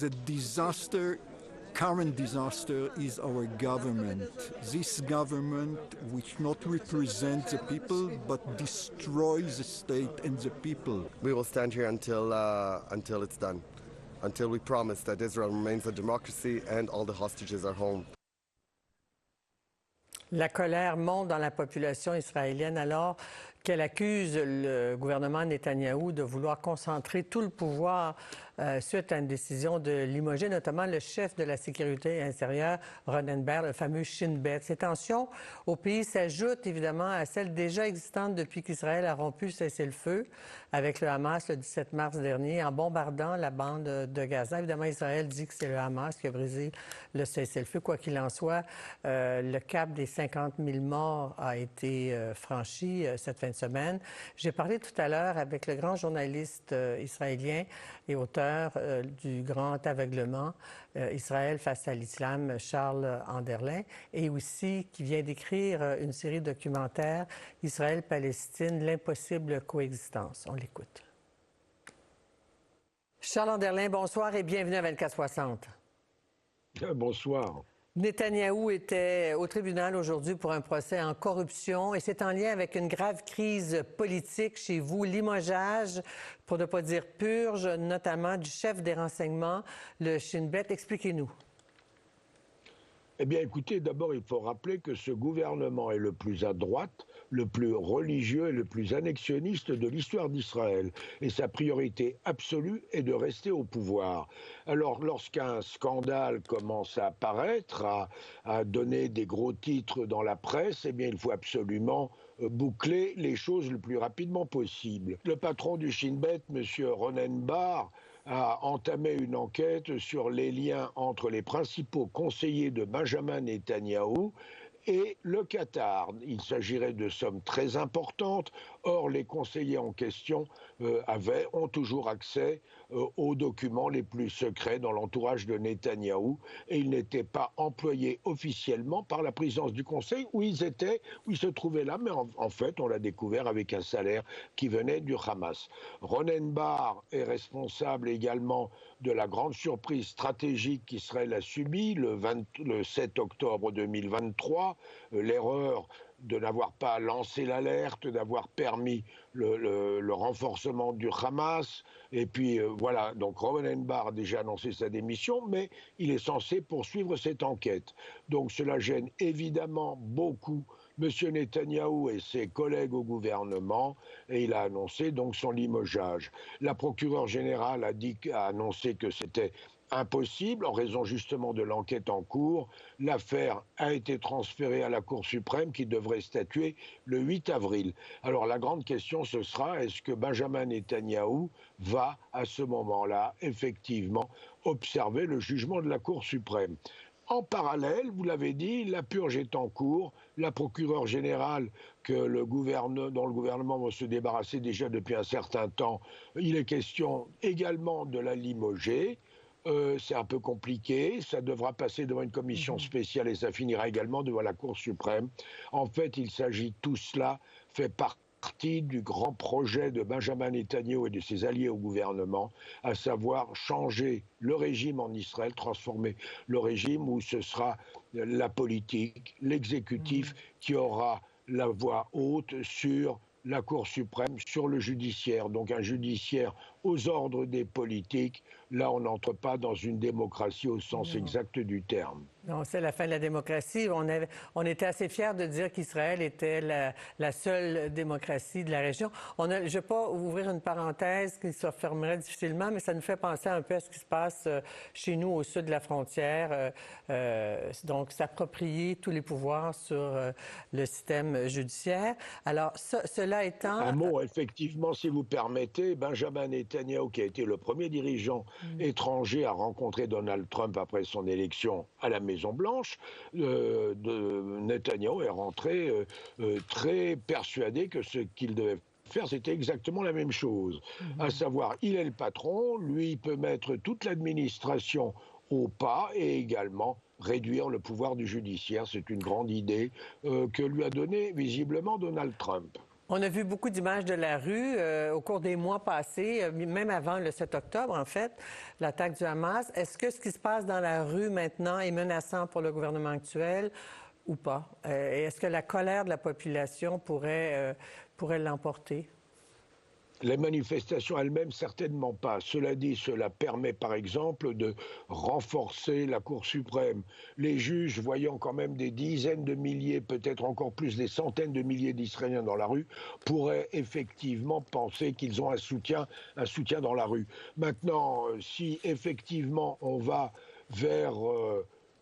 The disaster, current disaster, is our government. This government, which not represents the people, but destroys the state and the people. We will stand here until it's done, until we promise that Israel remains a democracy and all the hostages are home. La colère monte dans la population israélienne alors qu'elle accuse le gouvernement Netanyahou de vouloir concentrer tout le pouvoir suite à une décision de limoger notamment le chef de la sécurité intérieure, Ronen Bar, le fameux Shin Bet. Ces tensions au pays s'ajoutent évidemment à celles déjà existantes depuis qu'Israël a rompu le cessez-le-feu avec le Hamas le 17 mars dernier en bombardant la bande de Gaza. Évidemment, Israël dit que c'est le Hamas qui a brisé le cessez-le-feu. Quoi qu'il en soit, le cap des 50 000 morts a été franchi cette fin de semaine. J'ai parlé tout à l'heure avec le grand journaliste israélien et auteur du Grand Aveuglement, Israël face à l'islam, Charles Anderlin, et aussi qui vient d'écrire une série de documentaires, Israël-Palestine, l'impossible coexistence. On l'écoute. Charles Anderlin, bonsoir et bienvenue à 24/60. Bonsoir. Netanyahou était au tribunal aujourd'hui pour un procès en corruption et c'est en lien avec une grave crise politique chez vous, limogeage, pour ne pas dire purge, notamment du chef des renseignements, le Shin Bet. Expliquez-nous. Eh bien, écoutez, d'abord, il faut rappeler que ce gouvernement est le plus à droite, le plus religieux et le plus annexionniste de l'histoire d'Israël. Et sa priorité absolue est de rester au pouvoir. Alors, lorsqu'un scandale commence à apparaître, à donner des gros titres dans la presse, eh bien, il faut absolument boucler les choses le plus rapidement possible. Le patron du Shin Bet, M. Ronen Bar, a entamé une enquête sur les liens entre les principaux conseillers de Benjamin Netanyahou et le Qatar. Il s'agirait de sommes très importantes. Or, les conseillers en question ont toujours accès aux documents les plus secrets dans l'entourage de Netanyahou et ils n'étaient pas employés officiellement par la présidence du Conseil où ils se trouvaient là, mais en fait, on l'a découvert avec un salaire qui venait du Hamas. Ronen Bar est responsable également de la grande surprise stratégique qu'Israël a subie le 7 octobre 2023, l'erreur de n'avoir pas lancé l'alerte, d'avoir permis le renforcement du Hamas. Et puis voilà, donc Ronen Bar a déjà annoncé sa démission, mais il est censé poursuivre cette enquête. Donc cela gêne évidemment beaucoup M. Netanyahou et ses collègues au gouvernement, et il a annoncé donc son limogeage. La procureure générale a annoncé que c'était impossible en raison justement de l'enquête en cours. L'affaire a été transférée à la Cour suprême qui devrait statuer le 8 avril. Alors la grande question ce sera, est-ce que Benjamin Netanyahou va à ce moment-là effectivement observer le jugement de la Cour suprême? En parallèle, vous l'avez dit, la purge est en cours. La procureure générale dont le gouvernement va se débarrasser déjà depuis un certain temps, il est question également de la limoger. C'est un peu compliqué, ça devra passer devant une commission spéciale et ça finira également devant la Cour suprême. En fait, il s'agit, tout cela fait partie du grand projet de Benjamin Netanyahou et de ses alliés au gouvernement, à savoir changer le régime en Israël, transformer le régime où ce sera la politique, l'exécutif qui aura la voix haute sur la Cour suprême, sur le judiciaire. Donc un judiciaire aux ordres des politiques. Là, on n'entre pas dans une démocratie au sens exact du terme. Non, c'est la fin de la démocratie. On était assez fiers de dire qu'Israël était la seule démocratie de la région. Je ne vais pas ouvrir une parenthèse qui se fermerait difficilement, mais ça nous fait penser un peu à ce qui se passe chez nous au sud de la frontière. Donc, s'approprier tous les pouvoirs sur le système judiciaire. Alors, cela étant... Un mot, effectivement, si vous permettez, Benjamin Netanyahou, qui a été le premier dirigeant étranger à rencontrer Donald Trump après son élection à la Maison-Blanche, Netanyahou est rentré très persuadé que ce qu'il devait faire, c'était exactement la même chose. À savoir, il est le patron, lui, il peut mettre toute l'administration au pas et également réduire le pouvoir du judiciaire. C'est une grande idée que lui a donnée visiblement Donald Trump. On a vu beaucoup d'images de la rue au cours des mois passés, même avant le 7 octobre, en fait, l'attaque du Hamas. Est-ce que ce qui se passe dans la rue maintenant est menaçant pour le gouvernement actuel ou pas? Et est-ce que la colère de la population pourrait l'emporter? Les manifestations elles-mêmes, certainement pas. Cela dit, cela permet par exemple de renforcer la Cour suprême. Les juges, voyant quand même des dizaines de milliers, peut-être encore plus, des centaines de milliers d'Israéliens dans la rue, pourraient effectivement penser qu'ils ont un soutien dans la rue. Maintenant, si effectivement on va vers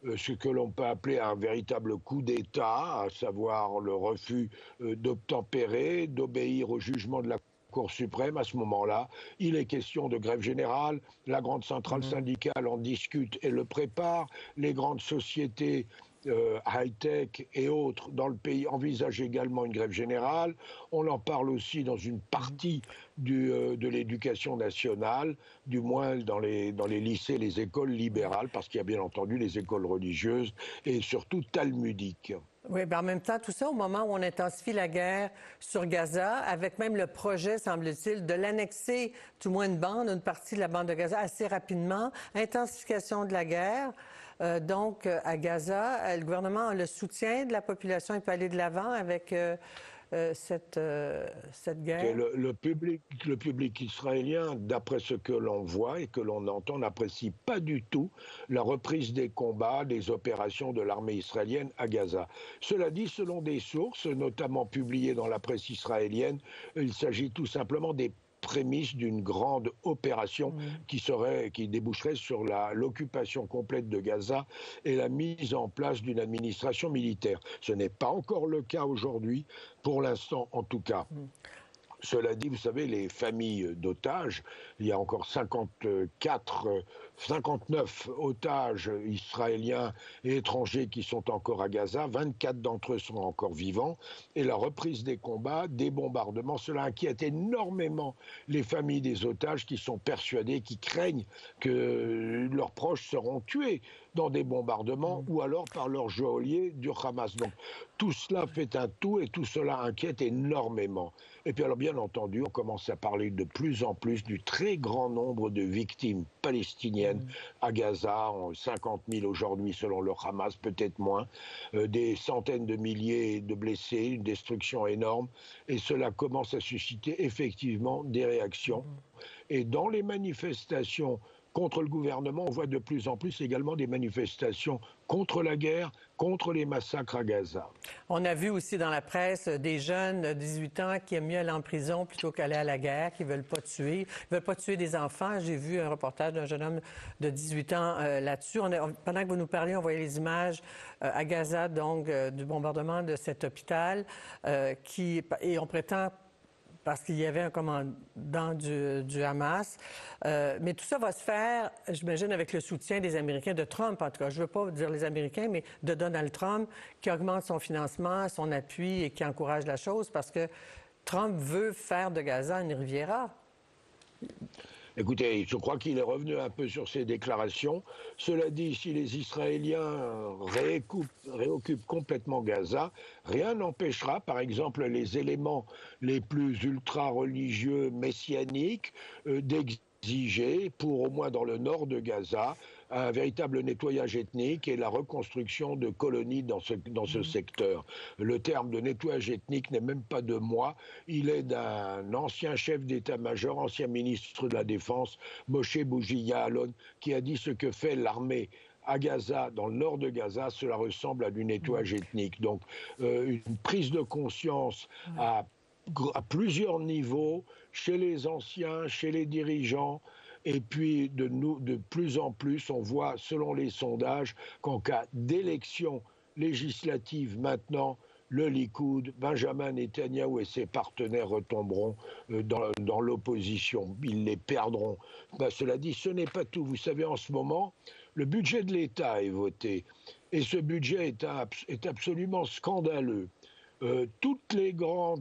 ce que l'on peut appeler un véritable coup d'État, à savoir le refus d'obtempérer, d'obéir au jugement de la Cour suprême, à ce moment-là, il est question de grève générale. La grande centrale syndicale en discute et le prépare. Les grandes sociétés high-tech et autres dans le pays envisagent également une grève générale. On en parle aussi dans une partie de l'éducation nationale, du moins dans les lycées, les écoles libérales, parce qu'il y a bien entendu les écoles religieuses et surtout talmudiques. Oui, bien en même temps, tout ça au moment où on intensifie la guerre sur Gaza, avec même le projet, semble-t-il, de l'annexer, tout moins une partie de la bande de Gaza assez rapidement, intensification de la guerre. Donc, à Gaza, le gouvernement a le soutien de la population et peut aller de l'avant avec cette guerre. Le public israélien, d'après ce que l'on voit et que l'on entend, n'apprécie pas du tout la reprise des combats, des opérations de l'armée israélienne à Gaza. Cela dit, selon des sources, notamment publiées dans la presse israélienne, il s'agit tout simplement des prémices d'une grande opération qui déboucherait sur l'occupation complète de Gaza et la mise en place d'une administration militaire. Ce n'est pas encore le cas aujourd'hui, pour l'instant en tout cas. Cela dit, vous savez, les familles d'otages, il y a encore 59 otages israéliens et étrangers qui sont encore à Gaza, 24 d'entre eux sont encore vivants, et la reprise des combats, des bombardements, cela inquiète énormément les familles des otages qui sont persuadées, qui craignent que leurs proches seront tués dans des bombardements ou alors par leurs geôliers du Hamas. Donc tout cela fait un tout et tout cela inquiète énormément. Et puis alors bien entendu, on commence à parler de plus en plus du très grand nombre de victimes palestiniennes à Gaza, 50 000 aujourd'hui selon le Hamas, peut-être moins, des centaines de milliers de blessés, une destruction énorme, et cela commence à susciter effectivement des réactions. Et dans les manifestations contre le gouvernement, on voit de plus en plus également des manifestations contre la guerre, contre les massacres à Gaza. On a vu aussi dans la presse des jeunes de 18 ans qui aiment mieux aller en prison plutôt qu'aller à la guerre, qui ne veulent pas tuer. Ils ne veulent pas tuer des enfants. J'ai vu un reportage d'un jeune homme de 18 ans là-dessus. Pendant que vous nous parliez, on voyait les images à Gaza, donc, du bombardement de cet hôpital et on prétend parce qu'il y avait un commandant du Hamas. Mais tout ça va se faire, j'imagine, avec le soutien des Américains, de Trump en tout cas. Je ne veux pas dire les Américains, mais de Donald Trump, qui augmente son financement, son appui et qui encourage la chose parce que Trump veut faire de Gaza une Riviera. Écoutez, je crois qu'il est revenu un peu sur ses déclarations. Cela dit, si les Israéliens réoccupent complètement Gaza, rien n'empêchera, par exemple, les éléments les plus ultra-religieux messianiques d'exiger, pour au moins dans le nord de Gaza, un véritable nettoyage ethnique et la reconstruction de colonies dans ce secteur. Le terme de nettoyage ethnique n'est même pas de moi, il est d'un ancien chef d'état-major, ancien ministre de la Défense, Moshe Bougie Ya'alon, qui a dit ce que fait l'armée à Gaza, dans le nord de Gaza, cela ressemble à du nettoyage ethnique. Donc une prise de conscience à plusieurs niveaux, chez les anciens, chez les dirigeants. Et puis, de plus en plus, on voit, selon les sondages, qu'en cas d'élection législative maintenant, le Likoud, Benjamin Netanyahou et ses partenaires retomberont dans l'opposition. Ils les perdront. Cela dit, ce n'est pas tout. Vous savez, en ce moment, le budget de l'État est voté. Et ce budget est absolument scandaleux. Tous les grands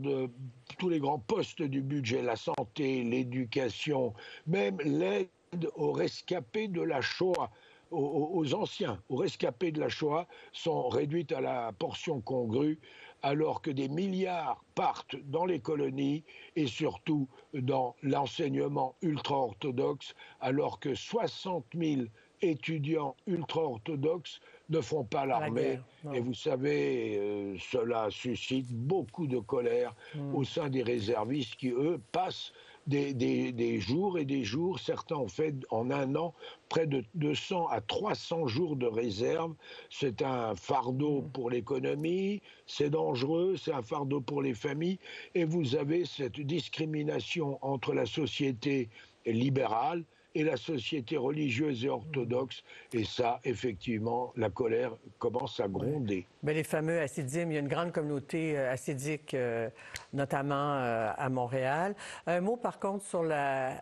postes du budget, la santé, l'éducation, même l'aide aux rescapés de la Shoah, aux anciens, aux rescapés de la Shoah, sont réduites à la portion congrue, alors que des milliards partent dans les colonies et surtout dans l'enseignement ultra-orthodoxe, alors que 60 000 étudiants ultra-orthodoxes ne font pas l'armée. Et vous savez, cela suscite beaucoup de colère au sein des réservistes qui, eux, passent des jours et des jours. Certains ont fait en un an près de 200 à 300 jours de réserve. C'est un fardeau pour l'économie, c'est dangereux, c'est un fardeau pour les familles. Et vous avez cette discrimination entre la société libérale et la société religieuse et orthodoxe. Et ça, effectivement, la colère commence à gronder. Bien, les fameux hassidim, il y a une grande communauté hassidique, notamment à Montréal. Un mot, par contre, sur la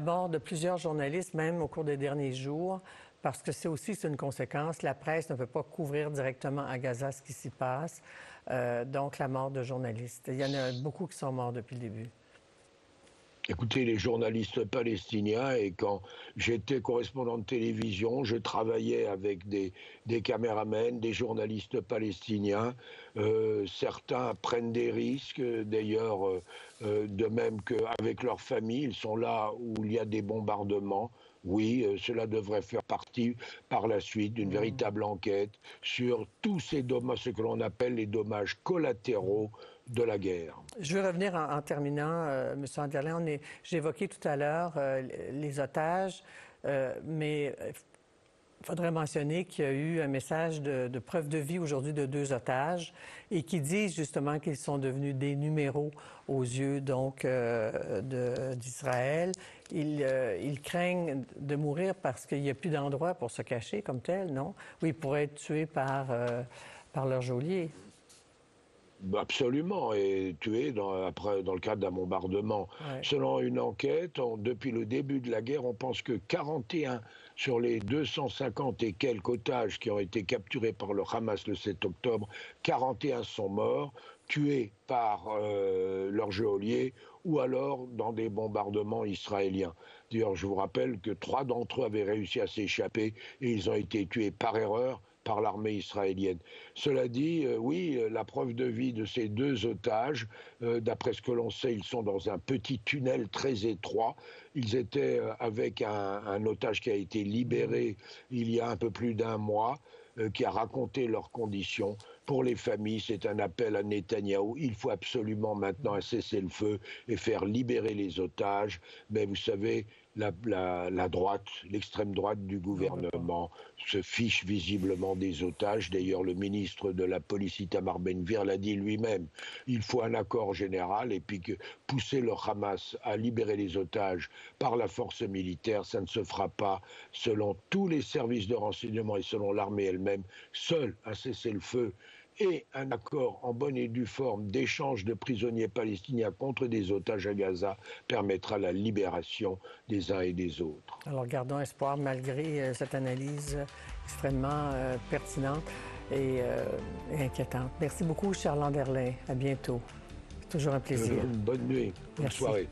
mort de plusieurs journalistes, même au cours des derniers jours, parce que c'est une conséquence. La presse ne peut pas couvrir directement à Gaza ce qui s'y passe. Donc, la mort de journalistes. Il y en a beaucoup qui sont morts depuis le début. Écoutez, les journalistes palestiniens, et quand j'étais correspondant de télévision, je travaillais avec des caméramens, des journalistes palestiniens. Certains prennent des risques, d'ailleurs, de même qu'avec leurs familles, ils sont là où il y a des bombardements. Oui, cela devrait faire partie par la suite d'une véritable enquête sur tous ces dommages, ce que l'on appelle les dommages collatéraux de la guerre. Je veux revenir en terminant, M. Anderlin. J'ai évoqué tout à l'heure les otages, mais il faudrait mentionner qu'il y a eu un message de preuve de vie aujourd'hui de 2 otages et qui disent justement qu'ils sont devenus des numéros aux yeux donc d'Israël. Ils craignent de mourir parce qu'il n'y a plus d'endroit pour se cacher comme tel, non? Oui, ils pourraient être tués par leur geôlier. Absolument, et tués dans le cadre d'un bombardement. Ouais. Selon une enquête, depuis le début de la guerre, on pense que 41 sur les 250 et quelques otages qui ont été capturés par le Hamas le 7 octobre, 41 sont morts, tués par leurs geôliers ou alors dans des bombardements israéliens. D'ailleurs, je vous rappelle que 3 d'entre eux avaient réussi à s'échapper et ils ont été tués par erreur par l'armée israélienne. Cela dit, oui, la preuve de vie de ces 2 otages, d'après ce que l'on sait, ils sont dans un petit tunnel très étroit. Ils étaient avec un otage qui a été libéré il y a un peu plus d'1 mois, qui a raconté leurs conditions. Pour les familles, c'est un appel à Netanyahou. Il faut absolument maintenant un cessez-le-feu et faire libérer les otages. Mais vous savez, la droite, l'extrême droite du gouvernement se fiche visiblement des otages. D'ailleurs, le ministre de la Police, Itamar Ben-Gvir, l'a dit lui-même. Il faut un accord général et puis que pousser le Hamas à libérer les otages par la force militaire, ça ne se fera pas selon tous les services de renseignement et selon l'armée elle-même. Seul un cessez-le-feu et un accord en bonne et due forme d'échange de prisonniers palestiniens contre des otages à Gaza permettra la libération des uns et des autres. Alors gardons espoir malgré cette analyse extrêmement pertinente et inquiétante. Merci beaucoup, Charles Anderlin. À bientôt. C'est toujours un plaisir. Bonne nuit. Bonne soirée.